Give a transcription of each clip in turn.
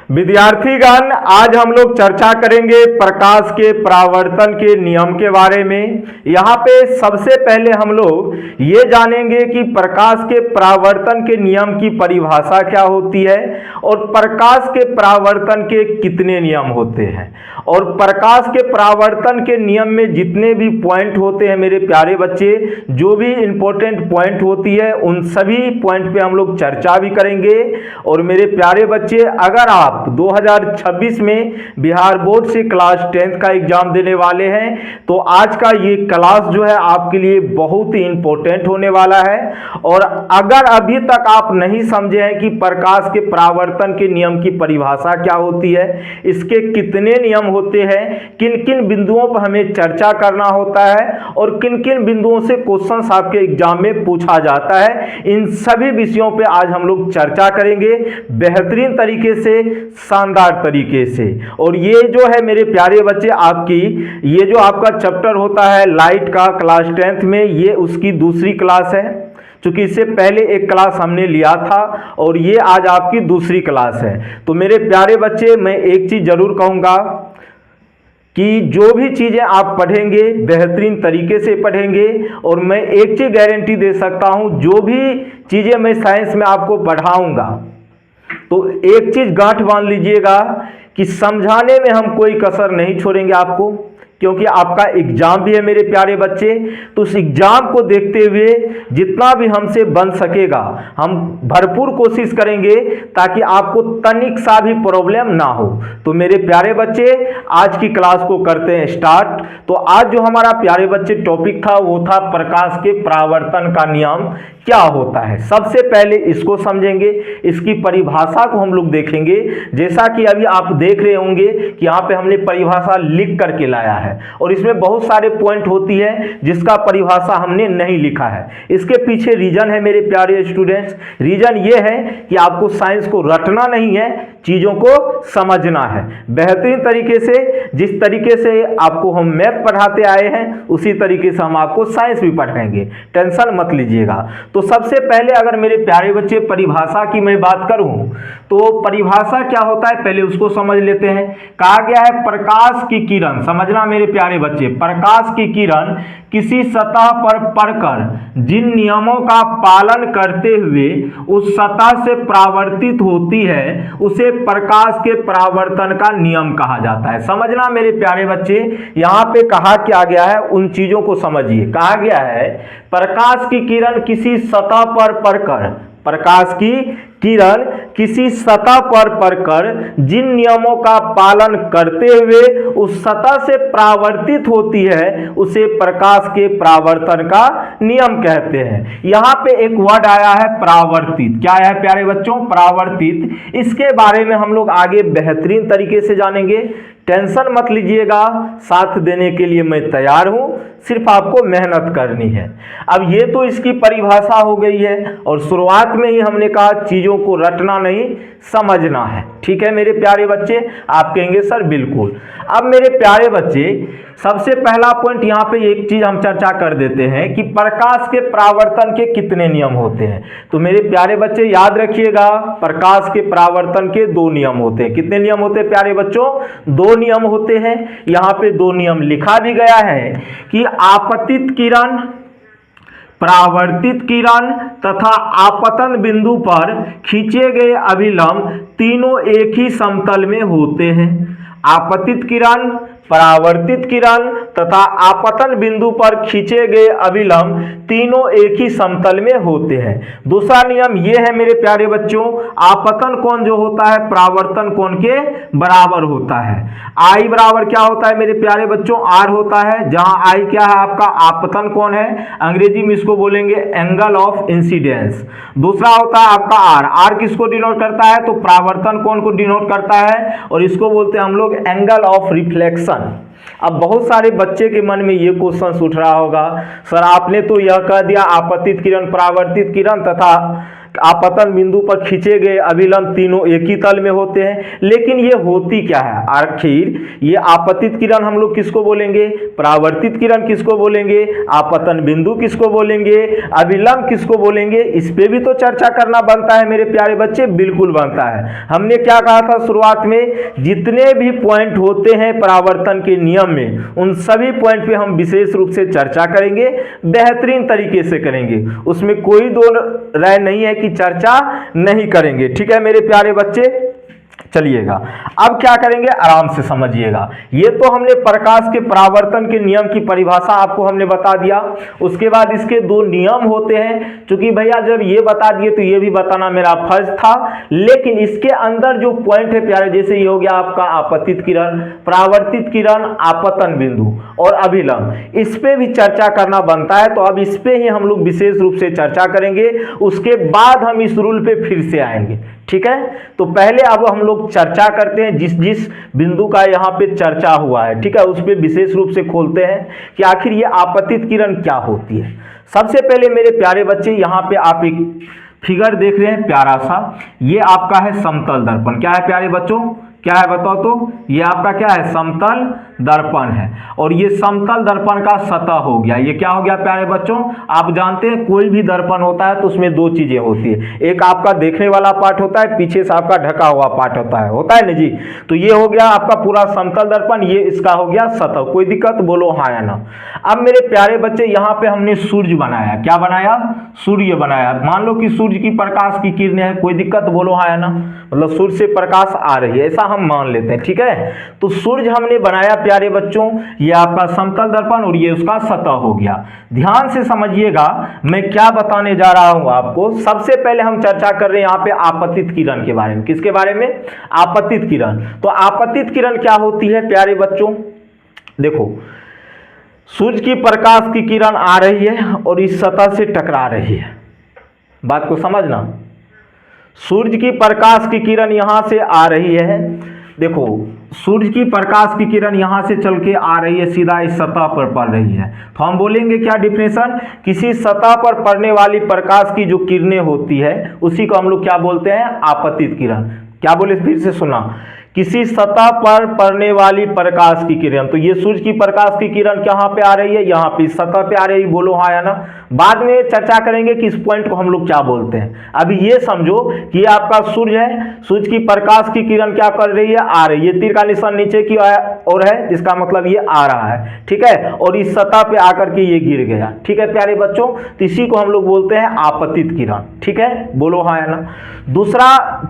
विद्यार्थीगण, आज हम लोग चर्चा करेंगे प्रकाश के परावर्तन के नियम के बारे में। यहाँ पे सबसे पहले हम लोग ये जानेंगे कि प्रकाश के परावर्तन के नियम की परिभाषा क्या होती है और प्रकाश के परावर्तन के कितने नियम होते हैं। और प्रकाश के परावर्तन के नियम में जितने भी पॉइंट होते हैं मेरे प्यारे बच्चे, जो भी इंपॉर्टेंट पॉइंट होती है उन सभी पॉइंट पे हम लोग चर्चा भी करेंगे। और मेरे प्यारे बच्चे, अगर आप 2026 में बिहार बोर्ड से क्लास 10th का एग्जाम देने वाले हैं तो आज का ये क्लास जो है आपके लिए बहुत ही इंपॉर्टेंट होने वाला है। और अगर अभी तक आप नहीं समझे हैं कि प्रकाश के परावर्तन के नियम की परिभाषा क्या होती है, इसके कितने नियम होते हैं, किन किन बिंदुओं पर हमें चर्चा करना होता है और किन किन बिंदुओं से क्वेश्चंस आपके एग्जाम में पूछा जाता है, इन सभी विषयों पे आज हम लोग चर्चा करेंगे बेहतरीन तरीके से, शानदार तरीके से। और ये जो है मेरे प्यारे बच्चे, आपकी ये जो आपका चैप्टर होता है लाइट का क्लास 10th में, ये उसकी दूसरी क्लास है। चूंकि इससे पहले एक क्लास हमने लिया था और ये आज आपकी दूसरी क्लास है। तो मेरे प्यारे बच्चे, मैं एक चीज जरूर कहूंगा कि जो भी चीज़ें आप पढ़ेंगे बेहतरीन तरीके से पढ़ेंगे। और मैं एक चीज़ गारंटी दे सकता हूं, जो भी चीज़ें मैं साइंस में आपको पढ़ाऊंगा तो एक चीज़ गांठ बांध लीजिएगा कि समझाने में हम कोई कसर नहीं छोड़ेंगे आपको, क्योंकि आपका एग्जाम भी है मेरे प्यारे बच्चे। तो उस एग्जाम को देखते हुए जितना भी हमसे बन सकेगा हम भरपूर कोशिश करेंगे ताकि आपको तनिक सा भी प्रॉब्लम ना हो। तो मेरे प्यारे बच्चे, आज की क्लास को करते हैं स्टार्ट। तो आज जो हमारा प्यारे बच्चे टॉपिक था वो था प्रकाश के परावर्तन का नियम क्या होता है। सबसे पहले इसको समझेंगे, इसकी परिभाषा को हम लोग देखेंगे। जैसा कि अभी आप देख रहे होंगे कि यहाँ पे हमने परिभाषा लिख करके लाया है और इसमें बहुत सारे पॉइंट होती है जिसका परिभाषा हमने नहीं लिखा है। इसके पीछे रीजन है मेरे प्यारे स्टूडेंट्स, रीजन ये है कि आपको साइंस को रटना नहीं है, चीजों को समझना है बेहतरीन तरीके से। जिस तरीके से आपको हम मैथ पढ़ाते आए हैं उसी तरीके से हम आपको साइंस भी पढ़ाएंगे, टेंशन मत लीजिएगा। तो सबसे पहले अगर मेरे प्यारे बच्चे परिभाषा की मैं बात करूं तो परिभाषा क्या होता है पहले उसको समझ लेते हैं। कहा गया है प्रकाश की किरण, समझना मेरे प्यारे बच्चे, प्रकाश की किरण किसी सतह पर पड़कर जिन नियमों का पालन करते हुए उस सतह से परावर्तित होती है उसे प्रकाश के परावर्तन का नियम कहा जाता है। समझना मेरे प्यारे बच्चे, यहाँ पे कहा क्या गया है उन चीजों को समझिए। कहा गया है प्रकाश की किरण किसी सतह पर पड़कर, प्रकाश की किरण किसी सतह पर पड़कर जिन नियमों का पालन करते हुए उस सतह से परावर्तित होती है उसे प्रकाश के परावर्तन का नियम कहते हैं। यहाँ पे एक वर्ड आया है परावर्तित। क्या है प्यारे बच्चों? परावर्तित। इसके बारे में हम लोग आगे बेहतरीन तरीके से जानेंगे, टेंशन मत लीजिएगा, साथ देने के लिए मैं तैयार हूं, सिर्फ आपको मेहनत करनी है। अब ये तो इसकी परिभाषा हो गई है और शुरुआत में ही हमने कहा चीजों को रटना नहीं, समझना है। ठीक है मेरे प्यारे बच्चे? आप कहेंगे सर बिल्कुल। अब मेरे प्यारे बच्चे, सबसे पहला पॉइंट यहाँ पे एक चीज हम चर्चा कर देते हैं कि प्रकाश के परावर्तन के कितने नियम होते हैं। तो मेरे प्यारे बच्चे याद रखिएगा, प्रकाश के परावर्तन के 2 नियम होते हैं। कितने नियम होते हैं प्यारे बच्चों? 2 नियम होते हैं। यहाँ पे 2 नियम लिखा भी गया है कि आपतित किरण, परावर्तित किरण तथा आपतन बिंदु पर खींचे गए अभिलंब तीनों एक ही समतल में होते हैं। आपतित किरण, परावर्तित किरण तथा आपतन बिंदु पर खींचे गए अभिलंब तीनों एक ही समतल में होते हैं। दूसरा नियम यह है मेरे प्यारे बच्चों, आपतन कोण जो होता है परावर्तन कोण के बराबर होता है। आई बराबर क्या होता है मेरे प्यारे बच्चों? आर होता है, जहां आई क्या है आपका आपतन कोण है, अंग्रेजी में इसको बोलेंगे एंगल ऑफ इंसिडेंस। दूसरा होता है आपका आर, आर किसको डिनोट करता है? तो परावर्तन कोण को डिनोट करता है और इसको बोलते हैं हम लोग एंगल ऑफ रिफ्लेक्शन। अब बहुत सारे बच्चे के मन में ये क्वेश्चन उठ रहा होगा, सर आपने तो यह कह दिया आपतित किरण, परावर्तित किरण तथा आपतन बिंदु पर खींचे गए अभिलंब तीनों एक ही तल में होते हैं। लेकिन ये होती क्या है आखिर, ये आपतित किरण हम लोग किसको बोलेंगे, परावर्तित किरण किसको बोलेंगे, आपतन बिंदु किसको बोलेंगे, अभिलंब किसको बोलेंगे, इस पे भी तो चर्चा करना बनता है मेरे प्यारे बच्चे, बिल्कुल बनता है। हमने क्या कहा था शुरुआत में, जितने भी पॉइंट होते हैं परावर्तन के नियम में, उन सभी पॉइंट पे हम विशेष रूप से चर्चा करेंगे, बेहतरीन तरीके से करेंगे, उसमें कोई दो राय नहीं है कि चर्चा नहीं करेंगे। ठीक है मेरे प्यारे बच्चे, चलिएगा अब क्या करेंगे आराम से समझिएगा। ये तो हमने प्रकाश के परावर्तन के नियम की परिभाषा आपको हमने बता दिया, उसके बाद इसके दो नियम होते हैं। क्योंकि भैया जब ये बता दिए तो ये भी बताना मेरा फर्ज था, लेकिन इसके अंदर जो पॉइंट है प्यारे, जैसे ये हो गया आपका आपतित किरण, परावर्तित किरण, आपतन बिंदु और अभिलंब, इस पे भी चर्चा करना बनता है। तो अब इस पे ही हम लोग विशेष रूप से चर्चा करेंगे, उसके बाद हम इस रूल पे फिर से आएंगे। ठीक है, तो पहले अब हम लोग चर्चा करते हैं जिस जिस बिंदु का यहाँ पे चर्चा हुआ है। ठीक है, उस पे विशेष रूप से खोलते हैं कि आखिर ये आपतित किरण क्या होती है। सबसे पहले मेरे प्यारे बच्चे, यहाँ पे आप एक फिगर देख रहे हैं प्यारा सा, ये आपका है समतल दर्पण। क्या है प्यारे बच्चों, क्या है बताओ तो, ये आपका क्या है, समतल दर्पण है। और ये समतल दर्पण का सतह हो गया, ये क्या हो गया प्यारे बच्चों, आप जानते हैं कोई भी दर्पण होता है तो उसमें दो चीजें होती है, एक आपका देखने वाला पार्ट होता है, पीछे से आपका ढका हुआ पार्ट होता है ना जी। तो ये हो गया आपका पूरा समतल दर्पण, ये इसका हो गया सतह। कोई दिक्कत बोलो हाँ या ना। अब मेरे प्यारे बच्चे यहाँ पे हमने सूर्य बनाया, क्या बनाया, सूर्य बनाया। मान लो कि सूर्य की प्रकाश की किरणें हैं, कोई दिक्कत बोलो हाँ या ना, मतलब सूर्य से प्रकाश आ रही है, ऐसा हम मान लेते हैं। ठीक है, तो सूर्य हमने बनाया प्यारे बच्चों, ये आपका समतल दर्पण और ये उसका सतह हो गया। ध्यान से समझिएगा मैं क्या बताने जा रहा हूं आपको। सबसे पहले हम चर्चा कर रहे हैं यहाँ पे आपतित किरण के बारे में। किसके बारे में, आपतित किरण। तो आपतित किरण क्या होती है प्यारे बच्चों, देखो सूर्य की प्रकाश की किरण आ रही है और इस सतह से टकरा रही है, बात को समझना। सूर्य की प्रकाश की किरण यहां से आ रही है, देखो सूर्य की प्रकाश की किरण यहां से चल के आ रही है, सीधा इस सतह पर पड़ रही है। तो हम बोलेंगे क्या डिफिनेशन, किसी सतह पर पड़ने वाली प्रकाश की जो किरणें होती है उसी को हम लोग क्या बोलते हैं, आपतित किरण। क्या बोले, फिर से सुना, किसी सतह पर पड़ने वाली प्रकाश की किरण। तो ये सूर्य की प्रकाश की किरण कहाँ पे आ रही है, यहाँ पे सतह पे आ रही है, बोलो हाँ या ना। बाद में चर्चा करेंगे कि इस पॉइंट को हम लोग क्या बोलते हैं। अभी ये समझो कि ये आपका सूर्य है, सूर्य की प्रकाश की किरण क्या कर रही है, आ रही है, तीर का निशान नीचे की ओर है, जिसका मतलब ये आ रहा है। ठीक है, और इस सतह पे आकर के ये गिर गया। ठीक है प्यारे बच्चों, तो इसी को हम लोग बोलते हैं आपतित किरण। ठीक है, बोलो हाँ या ना। दूसरा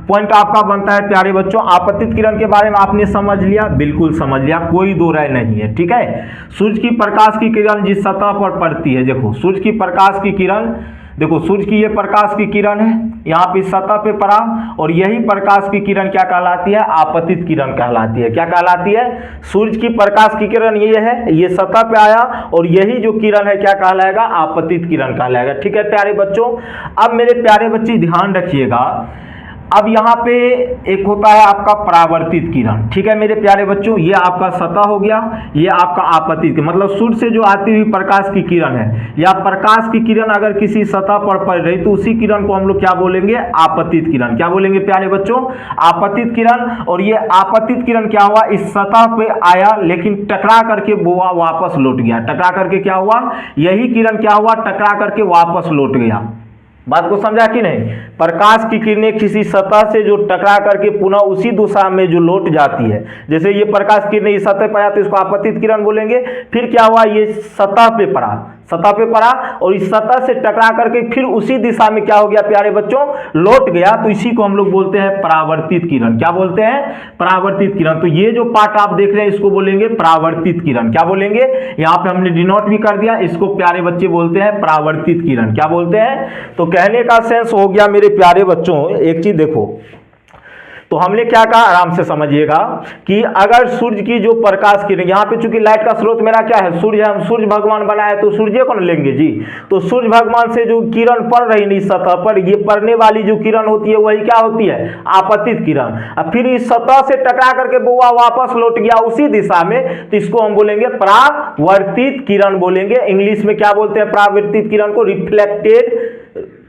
पॉइंट आपका बनता है प्यारे बच्चों, आपतित किरण के बारे में आपने समझ लिया, बिल्कुल समझ लिया, कोई दो राय नहीं है। ठीक है, सूर्य की प्रकाश की किरण जिस सतह पर पड़ती है, देखो सूर्य की प्रकाश की किरण, देखो सूर्य की ये प्रकाश की किरण है, यहाँ पे सतह पे पड़ा, और यही प्रकाश की किरण क्या कहलाती है, आपतित किरण कहलाती है। क्या कहलाती है, सूर्य की प्रकाश की किरण ये है, ये सतह पे आया, और यही जो किरण है क्या कहलाएगा, आपतित किरण कहलाएगा। ठीक है प्यारे बच्चों, अब मेरे प्यारे बच्चे ध्यान रखिएगा, अब यहाँ पे एक होता है आपका परावर्तित किरण। ठीक है मेरे प्यारे बच्चों, ये आपका सतह हो गया, ये आपका आपतित, मतलब सूर्य से जो आती हुई प्रकाश की किरण है, या प्रकाश की किरण अगर किसी सतह पर पड़ रही तो उसी किरण को हम लोग क्या बोलेंगे, आपतित किरण। क्या बोलेंगे प्यारे बच्चों, आपतित किरण। और ये आपतित किरण क्या हुआ, इस सतह पे आया लेकिन टकरा करके वो वापस लौट गया। टकरा करके क्या हुआ, यही किरण क्या हुआ, टकरा करके वापस लौट गया। बात को समझा कि नहीं, प्रकाश की किरणें किसी सतह से जो टकरा करके पुनः उसी दिशा में जो लौट जाती है, जैसे ये प्रकाश किरणें इस सतह पर आया तो इसको आपतित किरण बोलेंगे। फिर क्या हुआ, ये सतह पे पड़ा, सतह पे पड़ा और इस सतह से टकरा करके फिर उसी दिशा में क्या हो गया प्यारे बच्चों, लौट गया। तो इसी को हम लोग बोलते हैं परावर्तित किरण। क्या बोलते हैं, परावर्तित किरण। तो ये जो पार्ट आप देख रहे हैं इसको बोलेंगे परावर्तित किरण। क्या बोलेंगे, यहाँ पे हमने डिनोट भी कर दिया, इसको प्यारे बच्चे बोलते हैं परावर्तित किरण। क्या बोलते हैं, तो कहने का सेंस हो गया मेरे प्यारे बच्चों, एक चीज देखो, तो हमने क्या कहा, आराम से समझिएगा कि अगर सूर्य की जो प्रकाश किरण, यहाँ पे चूंकि लाइट का स्रोत मेरा क्या है, सूर्य है, हम सूर्य भगवान बनाए तो सूर्य को न लेंगे जी। तो सूर्य भगवान से जो किरण पड़ रही नहीं सतह पर, ये पड़ने वाली जो किरण होती है वही क्या होती है, आपतित किरण। अब फिर इस सतह से टकरा करके वो वापस लौट गया उसी दिशा में, तो इसको हम बोलेंगे परावर्तित किरण बोलेंगे। इंग्लिश में क्या बोलते हैं परावर्तित किरण को, रिफ्लेक्टेड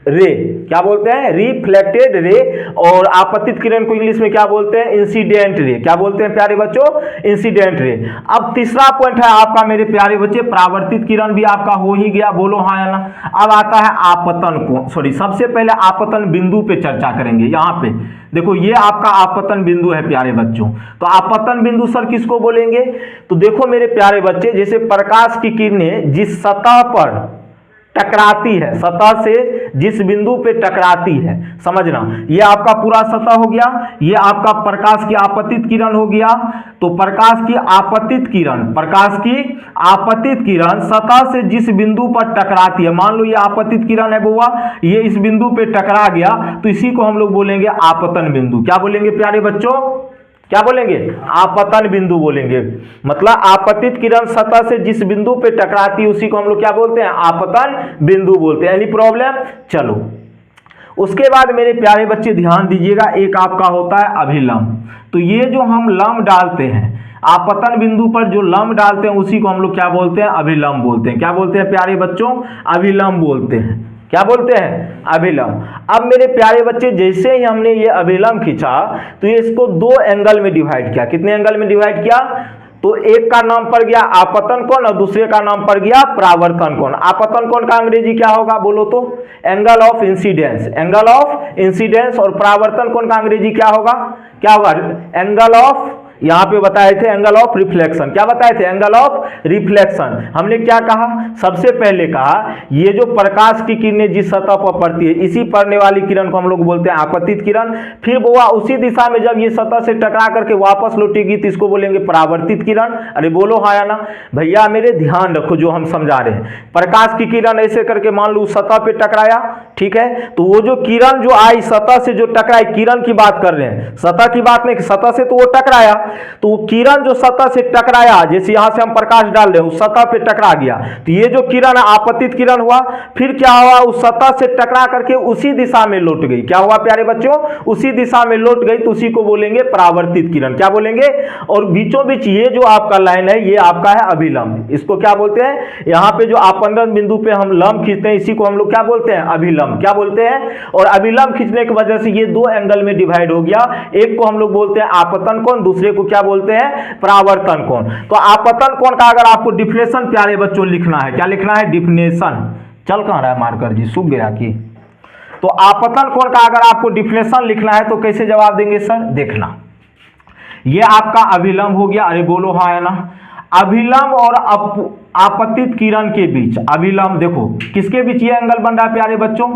रे, क्या बोलते हैं, रिफ्लेक्टेड रे, और आपतित किरण को इंग्लिश में क्या बोलते हैं, इंसिडेंट रे। क्या बोलते हैं प्यारे बच्चों, इंसिडेंट रे। अब तीसरा पॉइंट है आपका मेरे प्यारे बच्चे, परावर्तित किरण भी आपका हो ही गया, बोलो हाँ या ना। अब आता है आपतन को, सॉरी सबसे पहले आपतन बिंदु पे चर्चा करेंगे। यहाँ पे देखो ये आपका आपतन बिंदु है प्यारे बच्चों। तो आपतन बिंदु सर किसको बोलेंगे, तो देखो मेरे प्यारे बच्चे, जैसे प्रकाश की किरणें जिस सतह पर टकराती है, सतह से जिस बिंदु पे टकराती है, समझना, ये आपका पूरा सतह हो गया, ये आपका प्रकाश की आपतित किरण हो गया। तो प्रकाश की आपतित किरण, प्रकाश की आपतित किरण सतह से जिस बिंदु पर टकराती है, मान लो ये आपतित किरण है बुआ, ये इस बिंदु पे टकरा गया, तो इसी को हम लोग बोलेंगे आपतन बिंदु। क्या बोलेंगे प्यारे बच्चों, क्या बोलेंगे, आपतन बिंदु बोलेंगे। मतलब आपतित किरण सतह से जिस बिंदु पे टकराती है उसी को हम लोग क्या बोलते हैं, आपतन बिंदु बोलते हैं। एनी प्रॉब्लम, चलो उसके बाद मेरे प्यारे बच्चे ध्यान दीजिएगा, एक आपका होता है अभिलंब। तो ये जो हम लंब डालते हैं आपतन बिंदु पर, जो लंब डालते हैं उसी को हम लोग क्या बोलते हैं, अभिलंब बोलते हैं। क्या बोलते हैं प्यारे बच्चों, अभिलंब बोलते हैं। क्या बोलते हैं, अभिलंब। अब मेरे प्यारे बच्चे जैसे ही हमने ये अभिलंब खींचा तो ये इसको दो एंगल में डिवाइड किया। कितने एंगल में डिवाइड किया, तो एक का नाम पड़ गया आपतन कोण और दूसरे का नाम पड़ गया परावर्तन कोण। आपतन कोण का अंग्रेजी क्या होगा बोलो तो, angle of incidence, angle of incidence. और परावर्तन कोण का अंग्रेजी क्या होगा, क्या होगा, एंगल ऑफ, यहां पे बताए थे एंगल ऑफ रिफ्लेक्शन। क्या बताए थे, एंगल ऑफ रिफ्लेक्शन। हमने क्या कहा, सबसे पहले कहा ये जो प्रकाश की किरणें जिस सतह पर पड़ती है, इसी पड़ने वाली किरण को हम लोग बोलते हैं आपतित किरण। फिर वो उसी दिशा में जब ये सतह से टकरा करके वापस लौटेगी तो इसको बोलेंगे परावर्तित किरण। अरे बोलो हाँ या ना भैया, मेरे ध्यान रखो जो हम समझा रहे हैं। प्रकाश की किरण ऐसे करके मान लो सतह पे टकराया, ठीक है, तो वो जो किरण जो आई सतह से जो टकराई, किरण की बात कर रहे हैं, सतह की बात नहीं, सतह से तो वो टकराया, तो वो किरण जो सतह से टकराया, जैसे यहां से हम प्रकाश डाल रहे हैं उस सतह पे टकरा गया, तो ये जो किरण आपतित किरण हुआ। फिर क्या हुआ, उस सतह से टकरा करके उसी दिशा में लौट गई। क्या हुआ प्यारे बच्चों, उसी दिशा में लौट गई, तो उसी को बोलेंगे परावर्तित किरण। क्या बोलेंगे, और बीचों बीच ये जो आपका लाइन है ये आपका है अभिलंब। इसको क्या बोलते हैं, यहाँ पे जो आपतन बिंदु पे हम लंब खींचते हैं इसी को हम लोग क्या बोलते हैं, अभिलंब। क्या बोलते हैं, और अभिलंब खींचने की वजह से ये दो एंगल में डिवाइड हो गया। एक को हम लोग बोलते हैं आपतन कोण, दूसरे को क्या बोलते हैं, परावर्तन कोण। तो आपतन कोण का अगर आपको डिफिनेशन प्यारे बच्चों लिखना है, क्या लिखना है, डिफिनेशन। चल कहां रहा है मार्कर जी, सूख गया कि। तो आपतन कोण का अगर आपको डिफिनेशन लिखना है तो कैसे जवाब देंगे सर, देखना, ये आपका अभिलंब हो गया। अरे बोलो हाँ है ना। अभिलंब और आपतित किरण के बीच, अभिलंब देखो किसके बीच ये एंगल बन रहा है प्यारे बच्चों,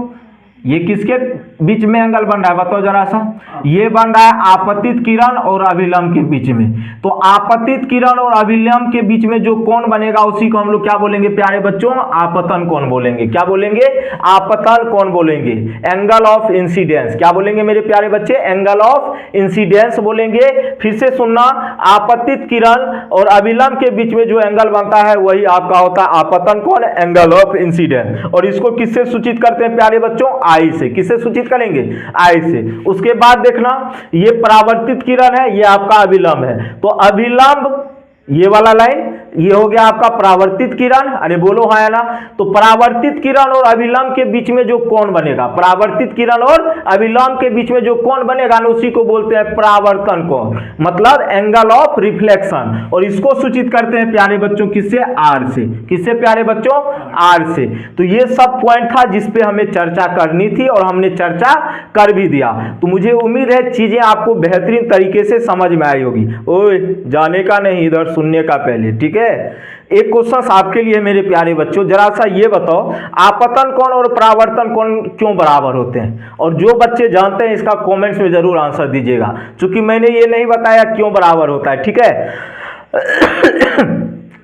ये किसके बीच में एंगल बन रहा है बताओ जरा सा, ये बन रहा है आपतित किरण और अभिलंब के बीच में। तो आपतित किरण और अभिलंब के बीच में जो कोण बनेगा उसी को हम लोग क्या बोलेंगे प्यारे बच्चों, आपतन कोण बोलेंगे। क्या बोलेंगे, आपतन कोण बोलेंगे। एंगल ऑफ इंसिडेंस, क्या बोलेंगे मेरे प्यारे बच्चे, एंगल ऑफ इंसिडेंस बोलेंगे। फिर से सुनना, आपतित किरण और अभिलंब के बीच में जो एंगल बनता है वही आपका होता है आपतन कोण, एंगल ऑफ इंसिडेंस। और इसको किससे सूचित करते हैं प्यारे बच्चों, आई से। किससे सूचित करेंगे, आई से। उसके बाद देखना, ये परावर्तित किरण है, ये आपका अभिलंब है। तो अभिलंब ये वाला लाइन, ये हो गया आपका परावर्तित किरण। अरे बोलो हाँ या ना। तो परावर्तित किरण और अभिलंब के बीच में जो कोण बनेगा, परावर्तित किरण और अभिलंब के बीच में जो कोण बनेगा ना उसी को बोलते हैं परावर्तन कोण, मतलब एंगल ऑफ रिफ्लेक्शन। और इसको सूचित करते हैं प्यारे बच्चों किससे, आर से। किससे प्यारे बच्चों, आर से। तो ये सब पॉइंट था जिसपे हमें चर्चा करनी थी और हमने चर्चा कर भी दिया। तो मुझे उम्मीद है चीजें आपको बेहतरीन तरीके से समझ में आई होगी। ओए जाने का नहीं, इधर सुनने का पहले, ठीक है। एक क्वेश्चन आपके लिए मेरे प्यारे बच्चों, जरा सा ये बताओ आपतन कोण और परावर्तन कोण क्यों बराबर होते हैं। और जो बच्चे जानते हैं इसका कमेंट्स में जरूर आंसर दीजिएगा, क्योंकि मैंने ये नहीं बताया क्यों बराबर होता है, ठीक है।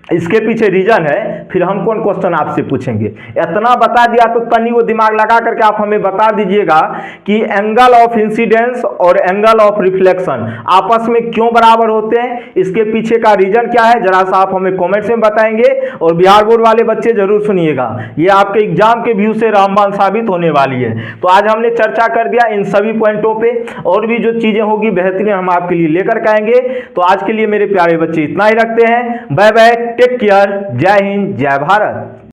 इसके पीछे रीजन है, फिर हम कौन क्वेश्चन आपसे पूछेंगे। इतना बता दिया तो तनी वो दिमाग लगा करके आप हमें बता दीजिएगा कि एंगल ऑफ इंसिडेंस और एंगल ऑफ रिफ्लेक्शन आपस में क्यों बराबर होते हैं, इसके पीछे का रीजन क्या है, जरा सा आप हमें कमेंट्स में बताएंगे। और बिहार बोर्ड वाले बच्चे जरूर सुनिएगा, ये आपके एग्जाम के व्यू से रामबाण साबित होने वाली है। तो आज हमने चर्चा कर दिया इन सभी पॉइंटों पे, और भी जो चीजें होगी बेहतरीन हम आपके लिए लेकर के आएंगे। तो आज के लिए मेरे प्यारे बच्चे इतना ही रखते हैं। बाय बाय, टेक केयर, जय हिंद, जय भारत।